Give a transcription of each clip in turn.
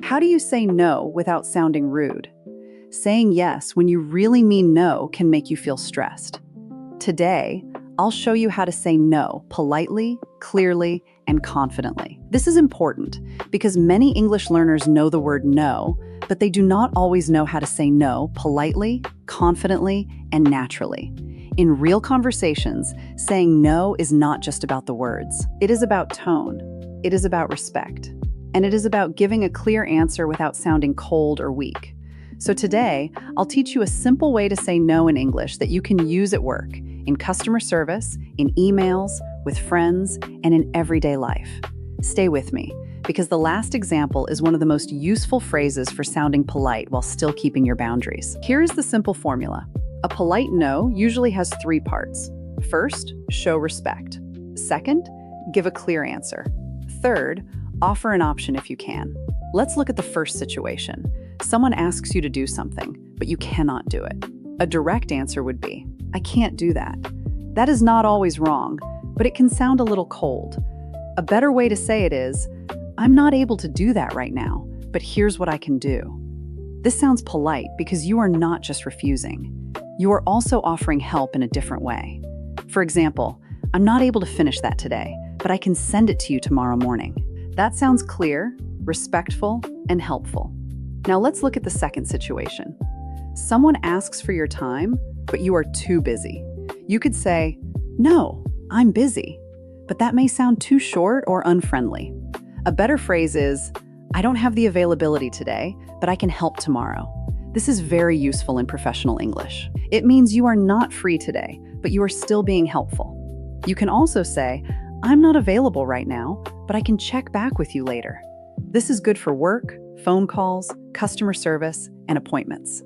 How do you say no without sounding rude? Saying yes when you really mean no can make you feel stressed. Today, I'll show you how to say no politely, clearly, and confidently. This is important because many English learners know the word no, but they do not always know how to say no politely, confidently, and naturally. In real conversations, saying no is not just about the words. It is about tone. It is about respect. And it is about giving a clear answer without sounding cold or weak. So today, I'll teach you a simple way to say no in English that you can use at work, in customer service, in emails, with friends, and in everyday life. Stay with me, because the last example is one of the most useful phrases for sounding polite while still keeping your boundaries. Here is the simple formula. A polite no usually has 3 parts. First, show respect. Second, give a clear answer. Third, offer an option if you can. Let's look at the first situation. Someone asks you to do something, but you cannot do it. A direct answer would be, I can't do that. That is not always wrong, but it can sound a little cold. A better way to say it is, I'm not able to do that right now, but here's what I can do. This sounds polite because you are not just refusing. You are also offering help in a different way. For example, I'm not able to finish that today, but I can send it to you tomorrow morning. That sounds clear, respectful, and helpful. Now let's look at the second situation. Someone asks for your time, but you are too busy. You could say, no, I'm busy, but that may sound too short or unfriendly. A better phrase is, I don't have the availability today, but I can help tomorrow. This is very useful in professional English. It means you are not free today, but you are still being helpful. You can also say, I'm not available right now, but I can check back with you later. This is good for work, phone calls, customer service, and appointments.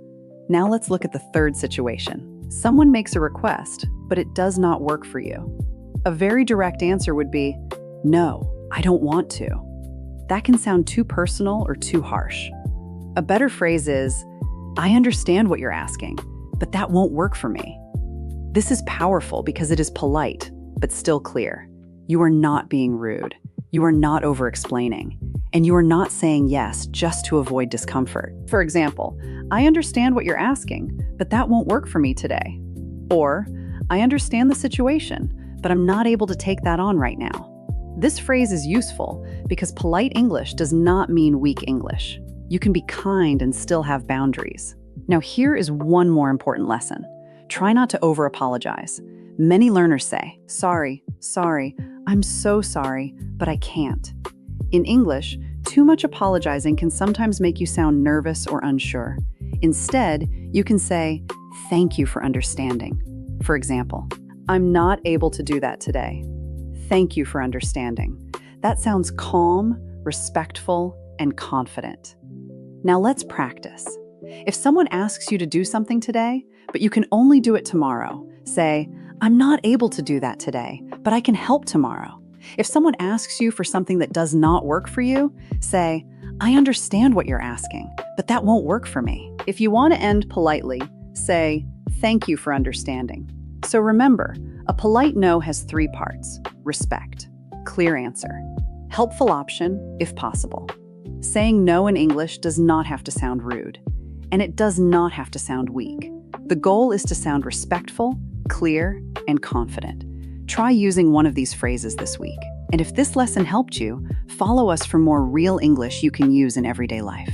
Now let's look at the third situation. Someone makes a request, but it does not work for you. A very direct answer would be, no, I don't want to. That can sound too personal or too harsh. A better phrase is, I understand what you're asking, but that won't work for me. This is powerful because it is polite, but still clear. You are not being rude. You are not over-explaining. And you are not saying yes just to avoid discomfort. For example, I understand what you're asking, but that won't work for me today. Or, I understand the situation, but I'm not able to take that on right now. This phrase is useful because polite English does not mean weak English. You can be kind and still have boundaries. Now here is one more important lesson. Try not to over-apologize. Many learners say, sorry, I'm so sorry, but I can't. In English, too much apologizing can sometimes make you sound nervous or unsure. Instead, you can say, thank you for understanding. For example, I'm not able to do that today. Thank you for understanding. That sounds calm, respectful, and confident. Now let's practice. If someone asks you to do something today, but you can only do it tomorrow, say, I'm not able to do that today, but I can help tomorrow. If someone asks you for something that does not work for you, say, I understand what you're asking, but that won't work for me. If you want to end politely, say, thank you for understanding. So remember, a polite no has 3 parts: respect, clear answer, helpful option if possible. Saying no in English does not have to sound rude, and it does not have to sound weak. The goal is to sound respectful, clear, and confident. Try using one of these phrases this week. And if this lesson helped you, follow us for more real English you can use in everyday life.